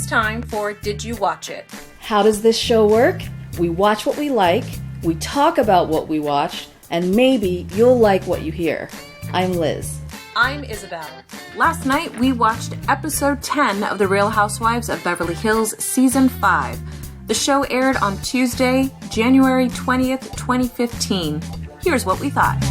It's time for Did You Watch It? How does this show work? We watch what we like, we talk about what we watched, and maybe you'll like what you hear. I'm Liz. I'm Isabelle. Last night we watched episode 10 of The Real Housewives of Beverly Hills Season 5. The show aired on Tuesday, January 20th, 2015. Here's what we thought.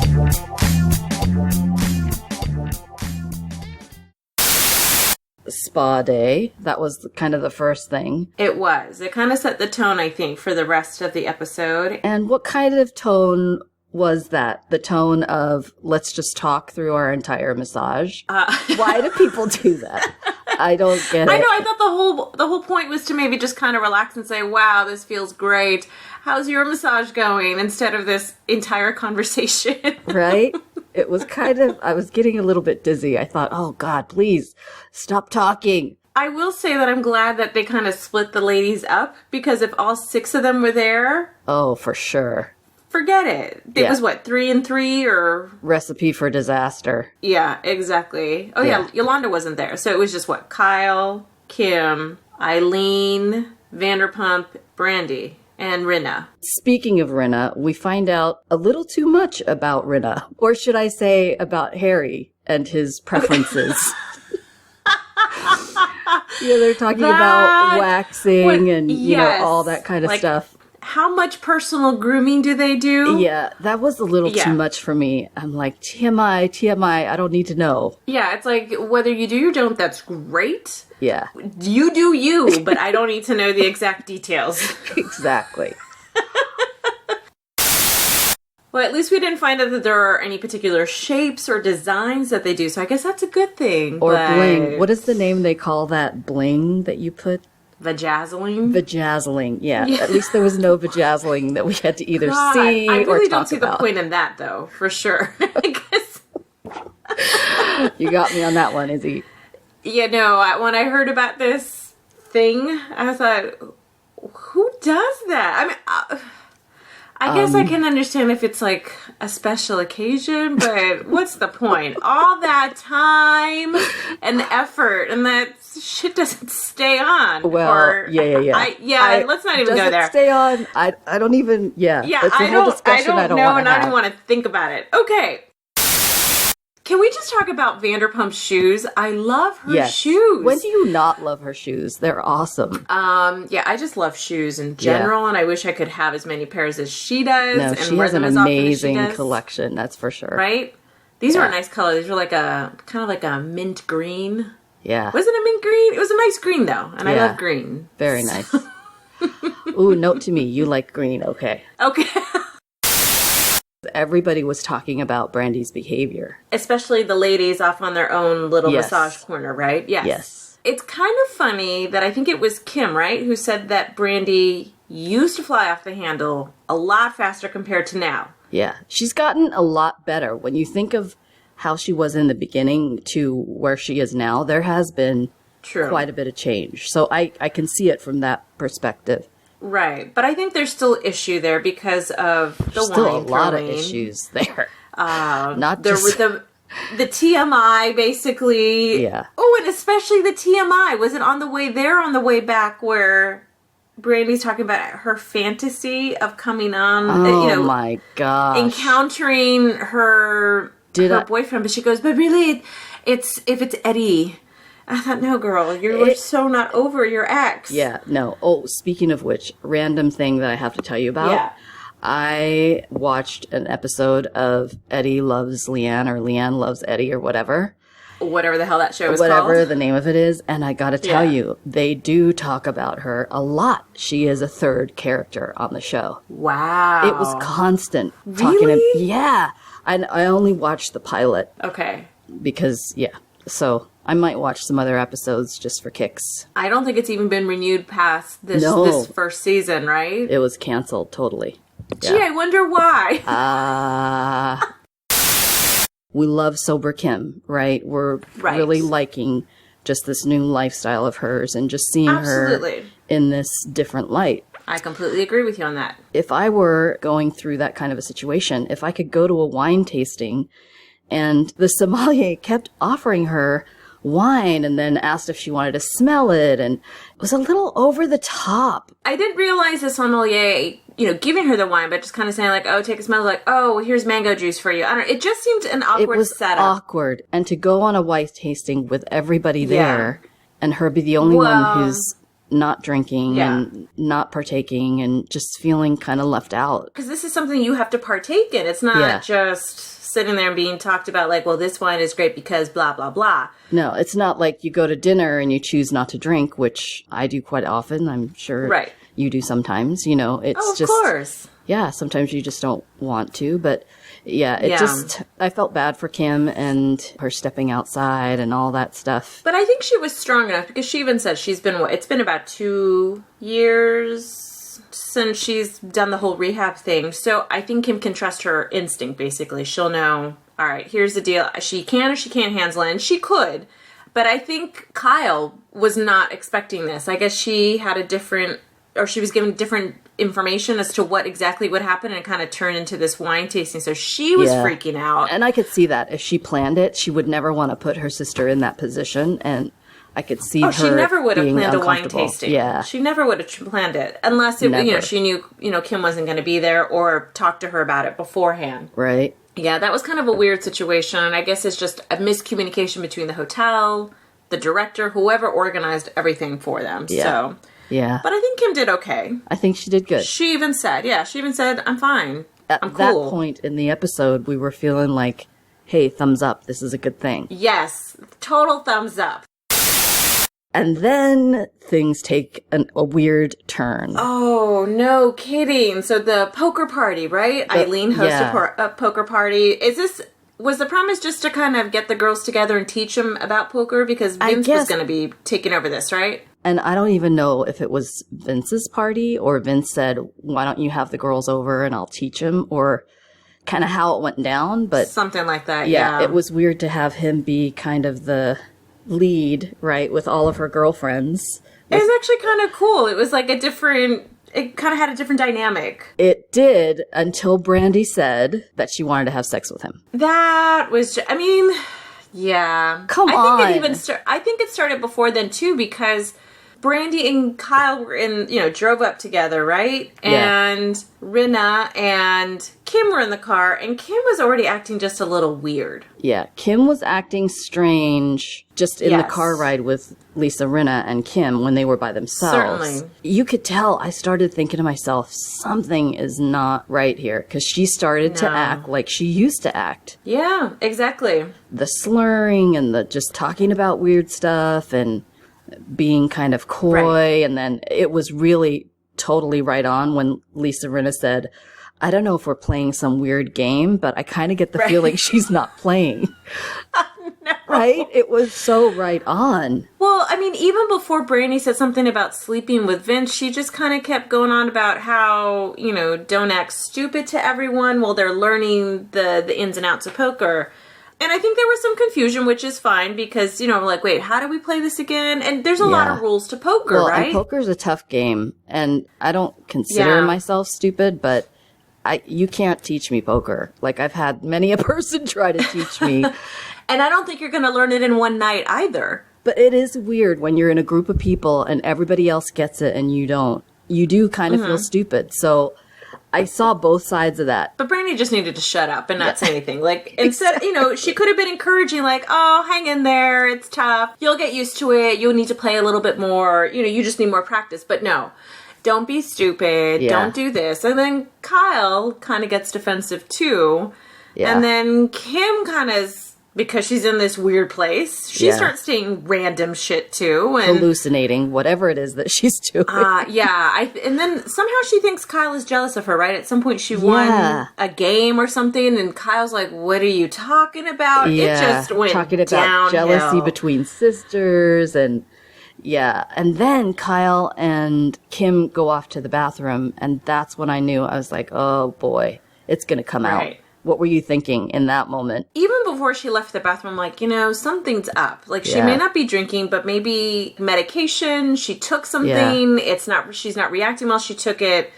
Spa day. That was kind of the first thing. It was. It kind of set the tone, I think, for the rest of the episode. And what kind of tone was that? The tone of, let's just talk through our entire massage? Why do people do that? I don't get it. I know. I thought the whole point was to maybe just kind of relax and say, wow, this feels great. How's your massage going? Instead of this entire conversation. Right? It was kind of, I was getting a little bit dizzy. I thought, oh God, please stop talking. I will say that I'm glad that they kind of split the ladies up, because if all 6 of them were there... Oh, for sure. Forget it. It was what, 3 and 3 or... Recipe for disaster. Yeah, exactly. Oh yeah, Yolanda wasn't there. So it was just what? Kyle, Kim, Eileen, Vanderpump, Brandi, and Rinna. Speaking of Rinna, we find out a little too much about Rinna. Or should I say about Harry and his preferences. They're talking about waxing and, you know, all that kind of stuff. How much personal grooming do they do? Yeah, that was a little too much for me. I'm like, TMI, I don't need to know. Yeah, it's like, whether you do or don't, that's great. Yeah. You do you, but I don't need to know the exact details. Exactly. Well, at least we didn't find out that there are any particular shapes or designs that they do, so I guess that's a good thing. Or bling. What is the name they call that bling that you put? Vajazzling? Vajazzling, yeah. At least there was no vajazzling that we had to either see or talk about. I really don't see the point in that, though, for sure. You got me on that one, Izzy. Yeah, no, when I heard about this thing, I thought, who does that? I mean, I guess I can understand if it's like a special occasion, but what's the point? All that time and effort, and that shit doesn't stay on. Well, yeah. Let's not even go there. Stay on. I don't even. Yeah. I don't know, and I don't want to think about it. Okay. Can we just talk about Vanderpump Shoes? I love her shoes. When do you not love her shoes? They're awesome. Yeah, I just love shoes in general, and I wish I could have as many pairs as she does. No, and she wear has them an as often as she amazing does. collection, that's for sure. Right? These were a nice color. These were like kind of like a mint green. Yeah. Was it a mint green? It was a nice green, though, and I love green. Very nice. Ooh, note to me, you like green, okay. Okay. Everybody was talking about Brandi's behavior. Especially the ladies off on their own little massage corner, right? Yes. It's kind of funny that I think it was Kim, right, who said that Brandi used to fly off the handle a lot faster compared to now. Yeah. She's gotten a lot better. When you think of how she was in the beginning to where she is now, there has been quite a bit of change. So I can see it from that perspective. Right, but I think there's still issue there because of the wine still a lot of throwing. Issues there. Not just the TMI, basically. Yeah. Oh, and especially the TMI. Was it on the way there, or on the way back, where Brandi's talking about her fantasy of coming on? Oh my gosh! Encountering her boyfriend, but she goes, "But really, if it's Eddie." I thought, no, girl, you're so not over your ex. Yeah, no. Oh, speaking of which, random thing that I have to tell you about. Yeah. I watched an episode of Eddie Loves LeeAnn, or LeeAnn Loves Eddie, or whatever. Whatever the hell that show is called. Whatever the name of it is. And I gotta tell you, they do talk about her a lot. She is a third character on the show. Wow. It was constant. Really? Yeah. I only watched the pilot. Okay. Because, so I might watch some other episodes just for kicks. I don't think it's even been renewed past this first season, right? It was canceled, totally. Gee, I wonder why. We love Sober Kim, right? We're really liking just this new lifestyle of hers and just seeing her in this different light. I completely agree with you on that. If I were going through that kind of a situation, if I could go to a wine tasting and the sommelier kept offering her wine and then asked if she wanted to smell it. And it was a little over the top. I didn't realize the sommelier, giving her the wine, but just kind of saying like, oh, take a smell, like, oh, here's mango juice for you. I don't know. It just seemed an awkward setup. It was awkward. And to go on a wine tasting with everybody there and her be the only one who's not drinking and not partaking and just feeling kind of left out. Because this is something you have to partake in. It's not just sitting there and being talked about like, well, this wine is great because blah, blah, blah. No, it's not like you go to dinner and you choose not to drink, which I do quite often. I'm sure you do sometimes. It's of course. Yeah, sometimes you just don't want to. But I felt bad for Kim and her stepping outside and all that stuff. But I think she was strong enough because she even said it's been about 2 years since she's done the whole rehab thing. So I think Kim can trust her instinct, basically. She'll know, all right, here's the deal. She can or she can't handle it. And she could. But I think Kyle was not expecting this. I guess she had she was given different information as to what exactly would happen, and it kind of turned into this wine tasting. So she was freaking out. And I could see that. If she planned it, she would never want to put her sister in that position. And I could see her she never would have planned a wine uncomfortable. tasting. Yeah. She never would have planned it unless she knew, Kim wasn't going to be there or talked to her about it beforehand. Right. Yeah, that was kind of a weird situation. And I guess it's just a miscommunication between the hotel, the director, whoever organized everything for them. Yeah. So, yeah. But I think Kim did okay. I think she did good. She even said, I'm fine. At I'm cool. that point in the episode, we were feeling like, hey, thumbs up. This is a good thing. Yes. Total thumbs up. And then things take a weird turn. Oh, no kidding. So the poker party, right? Eileen hosts a poker party. Was the premise just to kind of get the girls together and teach them about poker? Because Vince was going to be taking over this, right? And I don't even know if it was Vince's party or Vince said, why don't you have the girls over and I'll teach them, or kind of how it went down. But something like that, yeah. It was weird to have him be kind of the lead, right, with all of her girlfriends. It was actually kind of cool. It was like it kind of had a different dynamic. It did, until Brandi said that she wanted to have sex with him. That was, yeah. Come on. I think it started before then too, because Brandi and Kyle were drove up together, right? Yeah. And Rinna and Kim were in the car, and Kim was already acting just a little weird. Yeah, Kim was acting strange just in the car ride with Lisa Rinna and Kim when they were by themselves. Certainly. You could tell. I started thinking to myself, something is not right here, because she started to act like she used to act. Yeah, exactly. The slurring and the just talking about weird stuff and being kind of coy, and then it was really totally right on when Lisa Rinna said, I don't know if we're playing some weird game, but I kind of get the feeling she's not playing. No. Right? It was so right on. Well, even before Brandi said something about sleeping with Vince, she just kind of kept going on about how, don't act stupid to everyone while they're learning the ins and outs of poker. And I think there was some confusion, which is fine because, wait, how do we play this again? And there's a lot of rules to poker, right? And poker's a tough game. And I don't consider myself stupid, but you can't teach me poker. Like, I've had many a person try to teach me. And I don't think you're going to learn it in one night either. But it is weird when you're in a group of people and everybody else gets it and you don't. You do kind of feel stupid. So I saw both sides of that. But Brandi just needed to shut up and not say anything. Like, instead, she could have been encouraging, like, oh, hang in there. It's tough. You'll get used to it. You'll need to play a little bit more. You just need more practice. But no, don't be stupid. Yeah. Don't do this. And then Kyle kind of gets defensive too. Yeah. And then Kim kind of, because she's in this weird place, she starts saying random shit too. And hallucinating, whatever it is that she's doing. And then somehow she thinks Kyle is jealous of her, right? At some point she won a game or something, and Kyle's like, what are you talking about? Yeah. It just went talking about downhill. Jealousy between sisters, and and then Kyle and Kim go off to the bathroom, and that's when I knew. I was like, oh boy, it's gonna come out. What were you thinking in that moment? Even before she left the bathroom, like, something's up. Like, she may not be drinking, but maybe medication. She took something. She's not reacting well. She took it.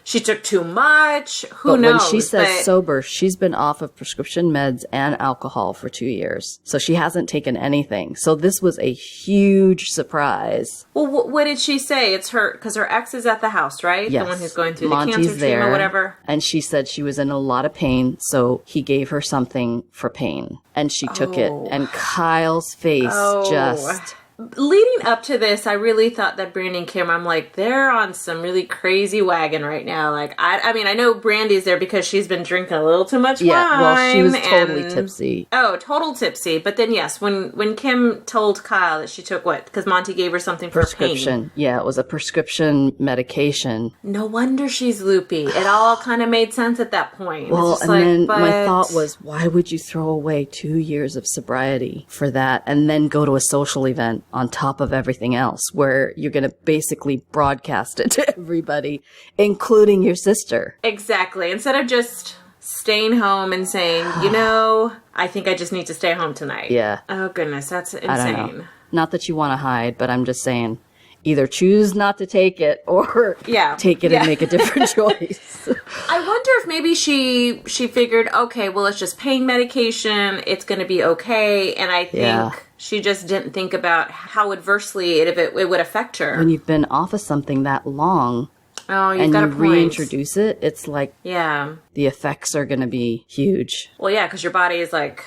she took too much. Who but knows? When she says sober, she's been off of prescription meds and alcohol for 2 years. So she hasn't taken anything. So this was a huge surprise. Well, what did she say? It's her, because her ex is at the house, right? Yes. The one who's going through Monty's the cancer treatment or whatever. And she said she was in a lot of pain, so he gave her something for pain. And she took it. And Kyle's face just... Leading up to this, I really thought that Brandi and Kim, I'm like, they're on some really crazy wagon right now. Like, I mean, I know Brandi's there because she's been drinking a little too much wine. Yeah, well, she was totally tipsy. Oh, total tipsy. But then, yes, when Kim told Kyle that she took what? Because Monty gave her something for prescription. Pain. Yeah, it was a prescription medication. No wonder she's loopy. It all kind of made sense at that point. Well, and then my thought was, why would you throw away 2 years of sobriety for that and then go to a social event on top of everything else where you're going to basically broadcast it to everybody, including your sister? Exactly. Instead of just staying home and saying, I think I just need to stay home tonight. Yeah. Oh, goodness. That's insane. I don't know. Not that you want to hide, but I'm just saying, either choose not to take it or take it and make a different choice. I wonder if maybe she figured, okay, well, it's just pain medication. It's going to be okay. And I think she just didn't think about how adversely it would affect her. When you've been off of something that long and you reintroduce it, it's like the effects are going to be huge. Well, yeah, because your body is like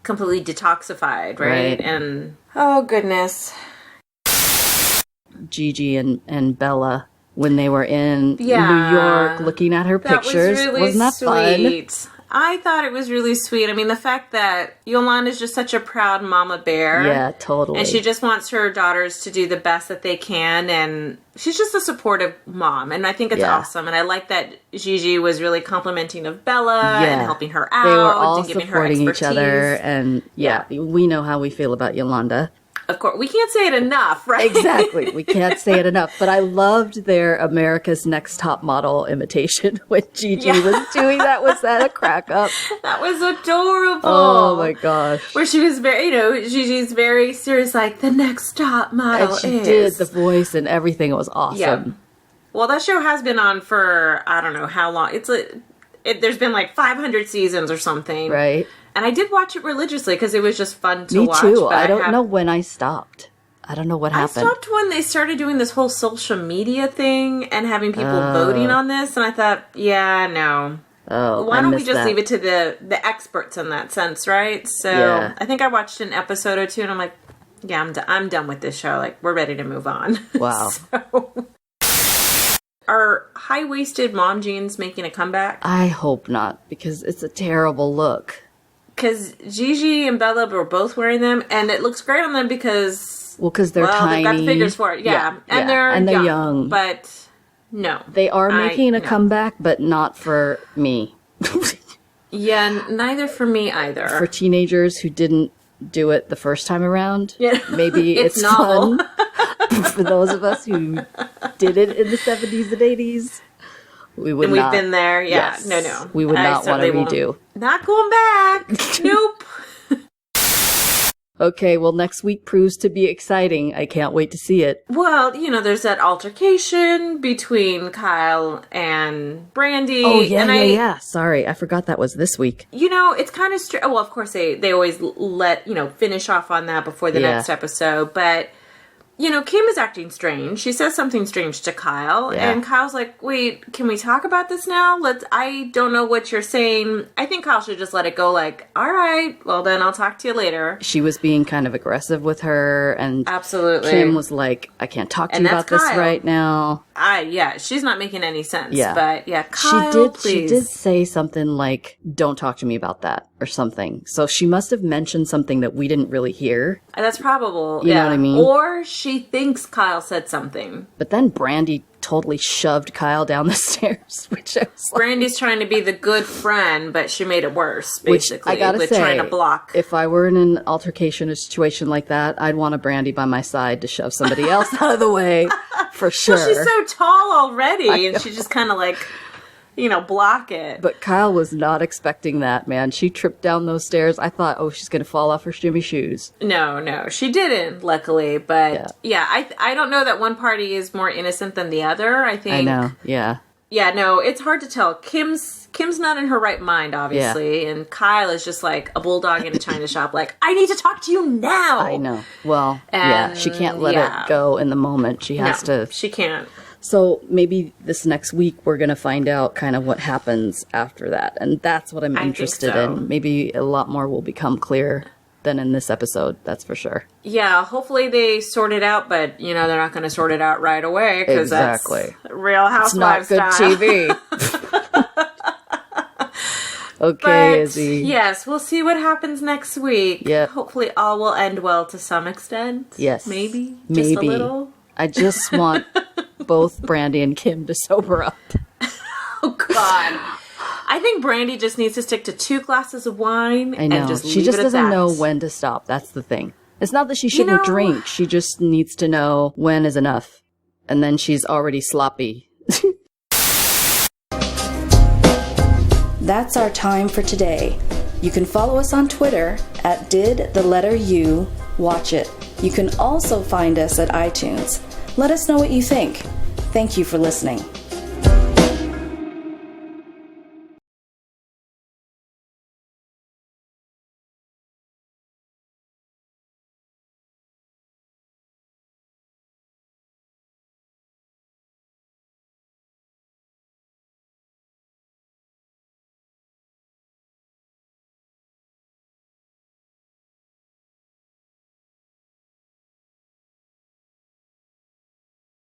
completely detoxified, right? And, oh, goodness. Gigi and Bella, when they were in New York looking at her pictures. Wasn't that sweet. Fun? I thought it was really sweet. I mean, the fact that Yolanda's just such a proud mama bear. Yeah, totally. And she just wants her daughters to do the best that they can. And she's just a supportive mom. And I think it's awesome. And I like that Gigi was really complimenting of Bella and helping her out. They were all and giving supporting her each other. And we know how we feel about Yolanda. Of course, we can't say it enough, right? Exactly. We can't say it enough. But I loved their America's Next Top Model imitation when Gigi was doing that. Was that a crack up? That was adorable. Oh, my gosh. Where she was very, Gigi's very serious, like, the next top model and she did the voice and everything. It was awesome. Yeah. Well, that show has been on for, I don't know how long. There's been like 500 seasons or something. Right. And I did watch it religiously because it was just fun to watch. Me too. But I don't know when I stopped. I don't know what happened. I stopped when they started doing this whole social media thing and having people voting on this. And I thought, no. Oh, why don't we just leave it to the experts in that sense, right? So I think I watched an episode or two and I'm like, I'm done with this show. Like, we're ready to move on. Wow. Are high-waisted mom jeans making a comeback? I hope not, because it's a terrible look. Because Gigi and Bella were both wearing them, and it looks great on them because... Well, because they're tiny. They've got the figures for it, And they're young. But, no. They are making a comeback, but not for me. Neither for me either. For teenagers who didn't do it the first time around, maybe it's novel. Fun. For those of us who did it in the 70s and 80s. We would we've been there. Yeah. Yes. No. We would not want to redo. Not going back. Nope. Okay, well, next week proves to be exciting. I can't wait to see it. Well, there's that altercation between Kyle and Brandi. Oh, yeah. Sorry, I forgot that was this week. It's kind of well, of course, they always let, finish off on that before the next episode, but... Kim is acting strange. She says something strange to Kyle. Yeah. And Kyle's like, wait, can we talk about this now? I don't know what you're saying. I think Kyle should just let it go like, all right, well then I'll talk to you later. She was being kind of aggressive with her. And absolutely. Kim was like, I can't talk to you about this right now. She's not making any sense. Yeah. But Kyle, please. She did say something like, don't talk to me about that or something. So she must have mentioned something that we didn't really hear. That's probable. You know what I mean? Or she thinks Kyle said something. But then Brandi totally shoved Kyle down the stairs, which I was like... Brandi's trying to be the good friend, but she made it worse, basically. Which I gotta say, trying to block. If I were in an altercation or situation like that, I'd want a Brandi by my side to shove somebody else out of the way, for sure. Well, she's so tall already, and she just kind of like... block it. But Kyle was not expecting that, man. She tripped down those stairs. I thought, she's going to fall off her shimmy shoes. No, she didn't, luckily. But, I don't know that one party is more innocent than the other. I think... I know, yeah. Yeah, no, it's hard to tell. Kim's not in her right mind, obviously, and Kyle is just like a bulldog in a china shop, like, I need to talk to you now! I know. Well, she can't let it go in the moment. She has to... she can't. So maybe this next week we're going to find out kind of what happens after that, and that's what I'm interested in. Maybe a lot more will become clear than in this episode, that's for sure. Yeah, hopefully they sort it out, but, they're not going to sort it out right away, because that's Real Housewives style. It's not good TV. Okay, Izzy. Yes, we'll see what happens next week. Yep. Hopefully all will end well to some extent. Yes. Maybe. Just a little. I just want both Brandi and Kim to sober up. Oh, God. I think Brandi just needs to stick to 2 glasses of wine and just leave it at that. She just doesn't know when to stop. That's the thing. It's not that she shouldn't drink. She just needs to know when is enough. And then she's already sloppy. That's our time for today. You can follow us on Twitter at didthelletteru watch it. You can also find us at iTunes. Let us know what you think. Thank you for listening.